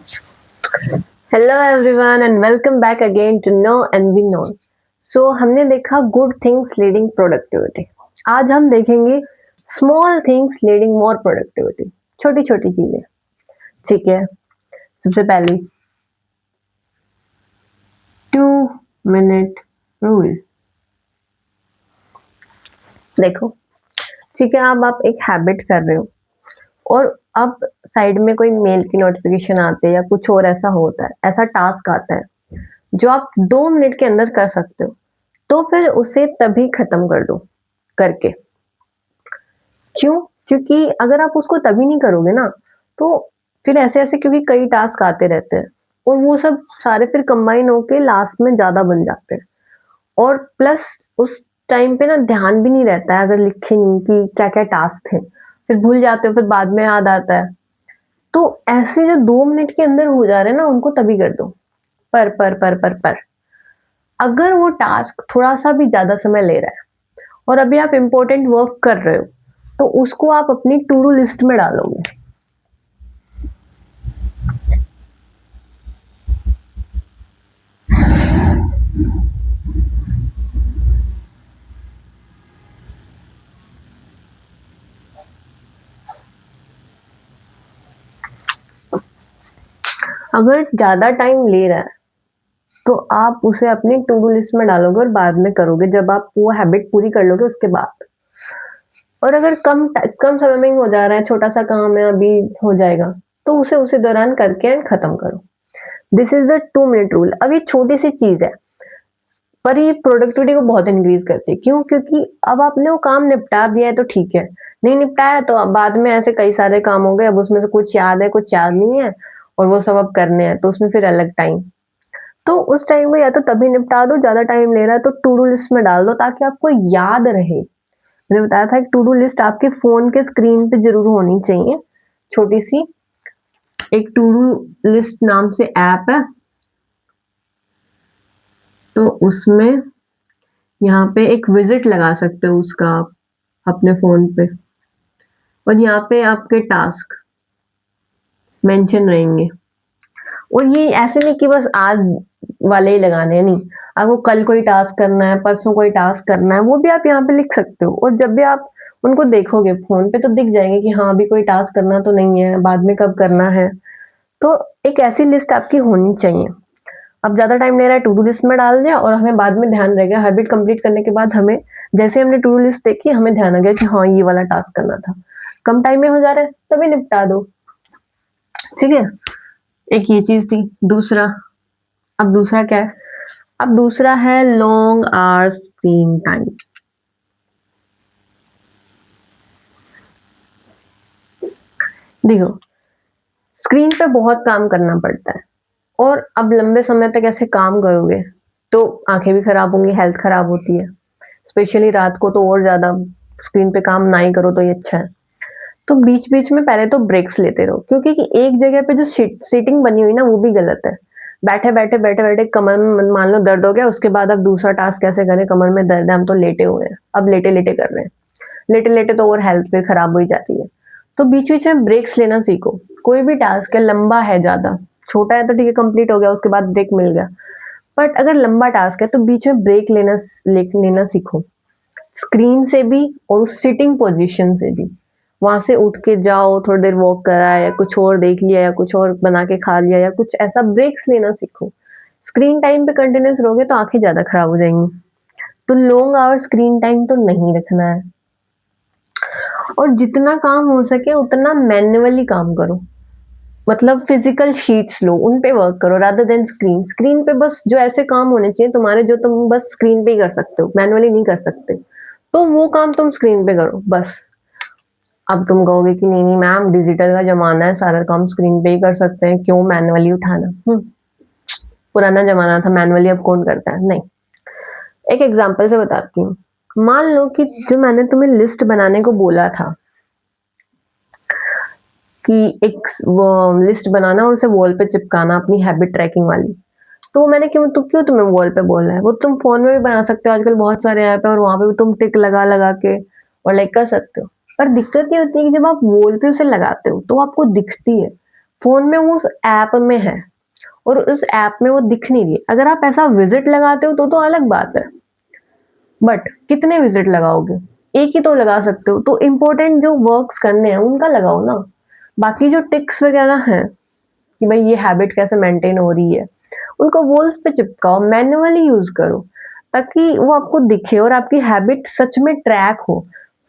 Hello everyone and welcome back again to no and be known. So हमने देखा good things leading productivity. आज हम देखेंगे small things leading more productivity, छोटी छोटी चीजें। ठीक है, सबसे पहली 2 मिनट रूल। देखो, ठीक है, अब आप एक हैबिट कर रहे हो और अब साइड में कोई मेल की नोटिफिकेशन आते हैं या कुछ और ऐसा होता है, ऐसा टास्क आता है जो आप 2 मिनट के अंदर कर सकते हो, तो फिर उसे तभी खत्म कर दो करके। क्यों? क्योंकि अगर आप उसको तभी नहीं करोगे ना, तो फिर ऐसे-ऐसे, क्योंकि कई टास्क आते रहते हैं और वो सब सारे फिर कंबाइन होके लास्ट में ज़्यादा बन जाते हैं और प्लस उस टाइम पे ना ध्यान भी नहीं रहता है, अगर लिखे नहीं कि क्या-क्या टास्क थे, फिर भूल जाते हो, फिर बाद में याद आता है। तो ऐसे जो 2 मिनट के अंदर हो जा रहे हैं ना, उनको तभी कर दो। पर अगर वो टास्क थोड़ा-सा भी ज़्यादा समय ले रहा है और अभी आप इम्पोर्टेंट वर्क कर रहे हो, तो उसको आप अपनी टू डू लिस्ट में डालोगे। अगर ज़्यादा टाइम ले रहा है, तो आप उसे अपनी टू डू लिस्ट में डालोगे और बाद में करोगे, जब आप वो हैबिट पूरी कर लोगे उसके बाद। और अगर कम समय में ही हो जा रहा है, छोटा-सा काम है, अभी हो जाएगा, तो उसे उसी दौरान करके एंड खत्म करो। This is the 2 minute rule. अब ये छोटी-सी चीज़ है, पर ये प्रोडक्टिविटी को बहुत इंक्रीज़ करती है। क्यों? क्योंकि अब आपने वो काम निपटा दिया है तो ठीक है, नहीं निपटाया तो अब बाद में ऐसे कई सारे काम हो गए, अब उसमें से कुछ याद है, कुछ याद नहीं है और वो सब अब करने हैं, तो उसमें फिर अलग टाइम। तो उस टाइम को या तो तभी निपटा दो, ज़्यादा टाइम ले रहा है तो टू डू लिस्ट में डाल दो ताकि आपको याद रहे। मैंने बताया था कि टू डू लिस्ट आपके फ़ोन के स्क्रीन पे ज़रूर होनी चाहिए, छोटी-सी। एक टू डू लिस्ट नाम से ऐप है, तो उसमें यहाँ पे एक विज़िट लगा सकते हो उसका आप अपने फ़ोन पे और यहाँ पे आपके टास्क मेंशन रहेंगे। और ये ऐसे नहीं कि बस आज वाले ही लगाने हैं, नहीं। आपको कल कोई टास्क करना है, परसों कोई टास्क करना है, वो भी आप यहाँ पे लिख सकते हो और जब भी आप उनको देखोगे फ़ोन पे तो दिख जाएंगे कि हाँ, अभी कोई टास्क करना तो नहीं है, बाद में कब करना है। तो एक ऐसी लिस्ट आपकी होनी चाहिए। अब ज़्यादा टाइम ले रहा है, टू डू लिस्ट में डाल दिया और हमें बाद में ध्यान रह गया, हैबिट कंप्लीट करने के बाद हमें जैसे हमने टू डू लिस्ट देखी, हमें ध्यान आ गया कि हाँ, ये वाला टास्क करना था। कम टाइम में हो जा रहा है, तभी निपटा दो। ठीक है? एक ये चीज़ थी। दूसरा, अब दूसरा क्या है? अब दूसरा है लॉन्ग आवर्स स्क्रीन टाइम। देखो, स्क्रीन पे बहुत काम करना पड़ता है और अब लंबे समय तक ऐसे काम करोगे तो आंखें भी खराब होंगी, हेल्थ खराब होती है। स्पेशली रात को तो और ज़्यादा स्क्रीन पे काम ना ही करो तो ये अच्छा है। तो बीच-बीच में पहले तो ब्रेक्स लेते रहो, क्योंकि कि एक जगह पे जो सीटिंग बनी हुई ना, वो भी गलत है। बैठे-बैठे कमर में मान लो दर्द हो गया, उसके बाद अब दूसरा टास्क कैसे करें, कमर में दर्द है, हम तो लेटे हुए हैं, अब लेटे-लेटे कर रहे हैं। लेटे-लेटे तो और हेल्थ फिर खराब हो ही जाती है। तो बीच-बीच में ब्रेक्स लेना सीखो। कोई भी टास्क है, लंबा है ज़्यादा, छोटा है तो ठीक है, कंप्लीट हो गया, उसके बाद ब्रेक मिल गया। बट अगर लंबा टास्क है तो बीच में ब्रेक लेना सीखो। स्क्रीन से भी और उस सिटिंग पोजीशन से भी। वहाँ से उठ के जाओ, थोड़ी देर वॉक करा या कुछ और देख लिया या कुछ और बना के खा लिया या कुछ ऐसा, ब्रेक्स लेना सीखो। स्क्रीन टाइम पे कंटिन्यूअस रहोगे तो आँखें ज़्यादा खराब हो जाएँगी। तो लॉन्ग आवर स्क्रीन टाइम तो नहीं रखना है और जितना काम हो सके उतना मैन्युअली काम करो। मतलब फिजिकल शीट्स लो, उन पे वर्क करो रादर देन स्क्रीन। स्क्रीन पे बस जो ऐसे काम होने चाहिए तुम्हारे, जो तुम बस स्क्रीन पे ही कर सकते हो, मैन्युअली नहीं कर सकते। तो वो काम तुम स्क्रीन पे करो बस। अब तुम कहोगे कि नहीं-नहीं मैम, डिजिटल का ज़माना है, सारा काम स्क्रीन पे ही कर सकते हैं, क्यों मैन्युअली उठाना? पुराना ज़माना था, मैन्युअली अब कौन करता है? नहीं। एक एग्ज़ाम्पल से बताती हूँ। मान लो कि जो मैंने तुम्हें लिस्ट बनाने को बोला था कि एक वो लिस्ट बनाना और उसे वॉल पे चिपकाना, अपनी हैबिट ट्रैकिंग वाली। तो मैंने क्यों तुम्हें वॉल पे बोलना है? वो तुम फ़ोन में भी बना सकते हो, आजकल बहुत सारे ऐप हैं और वहाँ पे भी तुम टिक लगा-लगा के और लाइक कर सकते हो। पर दिक्कत ये होती है कि जब आप वॉल पे उसे लगाते हो, तो आपको दिखती है। फ़ोन में वो उस ऐप में है और उस ऐप में वो दिख नहीं रही है। अगर आप ऐसा विज़िट लगाते हो तो अलग बात है। बट कितने विज़िट लगाओगे? एक ही तो लगा सकते हो। तो इम्पोर्टेंट जो वर्क्स करने हैं उनका लगाओ ना। बाकी जो टिक्स वगैरह हैं कि भाई ये हैबिट कैसे मेंटेन हो रही है, उनको वॉल्स पे चिपकाओ, मैन्युअली यूज़ करो, ताकि वो आपको दिखे और आपकी हैबिट सच में ट्रैक हो।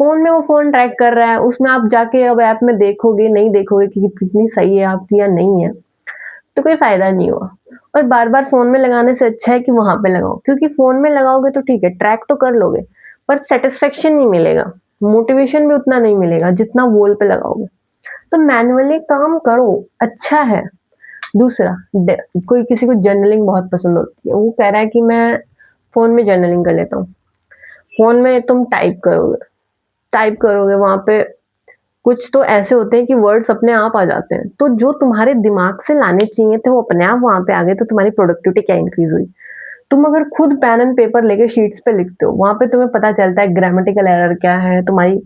फ़ोन में वो फ़ोन ट्रैक कर रहा है, उसमें आप जाके अब ऐप में देखोगे, नहीं देखोगे कि कितनी सही है आपकी या नहीं है, तो कोई फ़ायदा नहीं हुआ। और बार-बार फ़ोन में लगाने से अच्छा है कि वहाँ पे लगाओ, क्योंकि फ़ोन में लगाओगे तो ठीक है, ट्रैक तो कर लोगे, पर सैटिस्फैक्शन नहीं मिलेगा, मोटिवेशन भी उतना नहीं मिलेगा जितना वॉल पे लगाओगे। तो मैन्युअली काम करो, अच्छा है। दूसरा, ड कोई किसी को जर्नलिंग बहुत पसंद होती है, वो कह रहा है कि मैं फ़ोन में जर्नलिंग कर लेता हूँ। फ़ोन में तुम टाइप करोगे वहाँ पे कुछ तो ऐसे होते हैं कि वर्ड्स अपने आप आ जाते हैं। तो जो तुम्हारे दिमाग से लाने चाहिए थे वो अपने आप वहाँ पे आ गए, तो तुम्हारी प्रोडक्टिविटी क्या इंक्रीज़ हुई। तुम अगर खुद पेन एंड पेपर लेके शीट्स पे लिखते हो, वहाँ पे तुम्हें पता चलता है ग्रामेटिकल एरर क्या है, तुम्हारी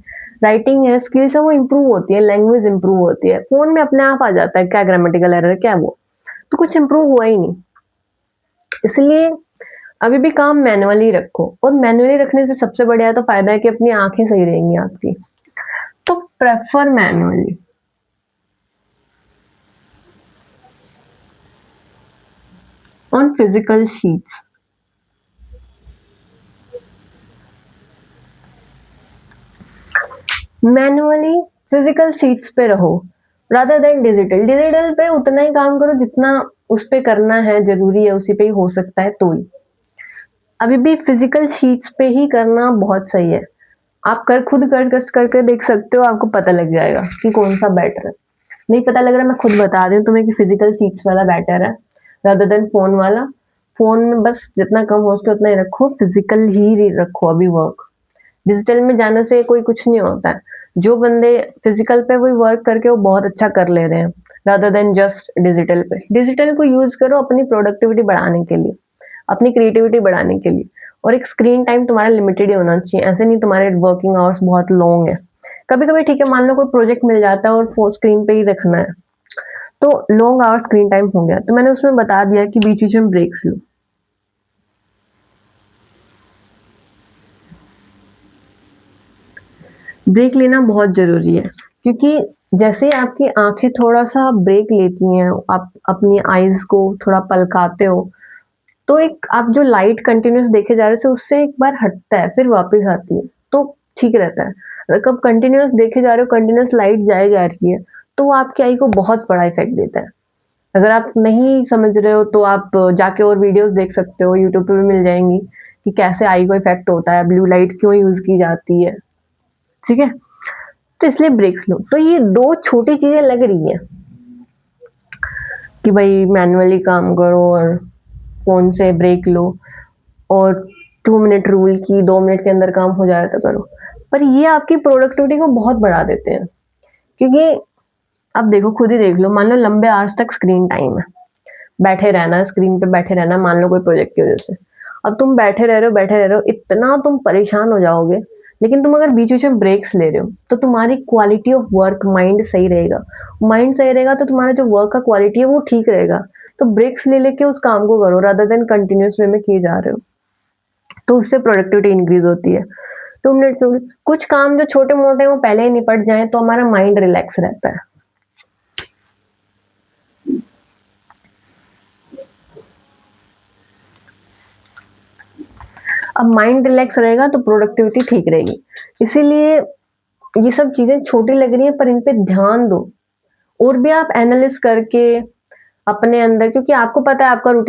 राइटिंग है, स्किल्स है वो इम्प्रूव होती है, लैंग्वेज इम्प्रूव होती है। फ़ोन में अपने आप आ जाता है क्या ग्रामेटिकल एरर है, क्या है वो। तो कुछ इम्प्रूव हुआ ही नहीं। इसलिए अभी भी काम मैनुअली रखो और मैनुअली रखने से सबसे बढ़िया तो फ़ायदा है कि अपनी आँखें सही रहेंगी आपकी। तो prefer manually. On physical sheets. Manually physical sheets पे रहो रादर देन डिजिटल। डिजिटल पे उतना ही काम करो जितना उस पे करना है, जरूरी है, उसी पे ही हो सकता है तो ही। अभी भी फिजिकल शीट्स पे ही करना बहुत सही है। आप खुद करके देख सकते हो, आपको पता लग जाएगा कि कौन सा बेटर है। नहीं पता लग रहा, मैं खुद बता रही हूँ तुम्हें कि फिजिकल शीट्स वाला बेटर है रादर देन फोन वाला। फोन में बस जितना कम हो सके उतना ही रखो, फिजिकल ही रखो अभी वर्क। डिजिटल में जाने से कोई कुछ नहीं होता है। जो बंदे फिजिकल पे वही वर्क करके वो बहुत अच्छा कर ले रहे हैं रादर देन जस्ट डिजिटल पे। डिजिटल को यूज करो अपनी प्रोडक्टिविटी बढ़ाने के लिए, अपनी क्रिएटिविटी बढ़ाने के लिए। और एक स्क्रीन टाइम तुम्हारा लिमिटेड ही होना चाहिए, ऐसे नहीं तुम्हारे वर्किंग आवर्स बहुत लॉन्ग है। कभी कभी ठीक है, मान लो कोई प्रोजेक्ट मिल जाता है और स्क्रीन पे ही रखना है, तो लॉन्ग आवर स्क्रीन टाइम हो गया, तो मैंने उसमें बता दिया कि बीच बीच में ब्रेक्स लो। ब्रेक लेना बहुत ज़रूरी है, क्योंकि जैसे ही आपकी आँखें थोड़ा-सा ब्रेक लेती हैं, आप अपनी आइज़ को थोड़ा पलकाते हो, तो एक आप जो लाइट कंटिन्यूअस देखे जा रहे हो उससे एक बार हटता है, फिर वापस आती है, तो ठीक रहता है। अगर कब कंटिन्यूअस देखे जा रहे हो, कंटिन्यूअस लाइट जाए जा रही है, तो वो आपकी आई को बहुत बड़ा इफ़ेक्ट देता है। अगर आप नहीं समझ रहे हो तो आप जाके और वीडियोज़ देख सकते हो, यूट्यूब पे भी मिल जाएँगी कि कैसे आई को इफ़ेक्ट होता है, ब्लू लाइट क्यों यूज़ की जाती है, ठीक है? तो इसलिए ब्रेक्स लो। तो ये 2 छोटी चीज़ें लग रही हैं कि भाई मैन्युअली काम करो और फ़ोन से ब्रेक लो, और 2 मिनट रूल की 2 मिनट के अंदर काम हो जाए तो करो। पर ये आपकी प्रोडक्टिविटी को बहुत बढ़ा देते हैं, क्योंकि अब देखो, खुद ही देख लो, मान लो लंबे आवर्स तक स्क्रीन टाइम है, बैठे रहना है, स्क्रीन पे बैठे रहना है, मान लो कोई प्रोजेक्ट की वज़ह से। अब तुम बैठे रह रहे हो, इतना तुम परेशान हो जाओगे, लेकिन तुम अगर बीच-बीच में ब्रेक्स ले रहे हो, तो तुम्हारी क्वालिटी ऑफ वर्क, माइंड सही रहेगा। माइंड सही रहेगा तो तुम्हारा जो वर्क का क्वालिटी है वो ठीक रहेगा। तो ब्रेक्स ले लेके उस काम को करो रादर देन कंटिन्यूअस वे में किए जा रहे हो। तो उससे प्रोडक्टिविटी इंक्रीज़ होती है। 2 मिनट में कुछ काम जो छोटे-मोटे हैं वो पहले ही निपट जाएँ तो हमारा माइंड रिलैक्स रहता है। अब माइंड रिलैक्स रहेगा तो प्रोडक्टिविटी ठीक रहेगी। इसीलिए ये सब चीज़ें छोटी लग रही हैं पर इन पे ध्यान दो, और भी आप एनालिसिस करके अपने अंदर, क्योंकि आपको पता है आपका रूटीन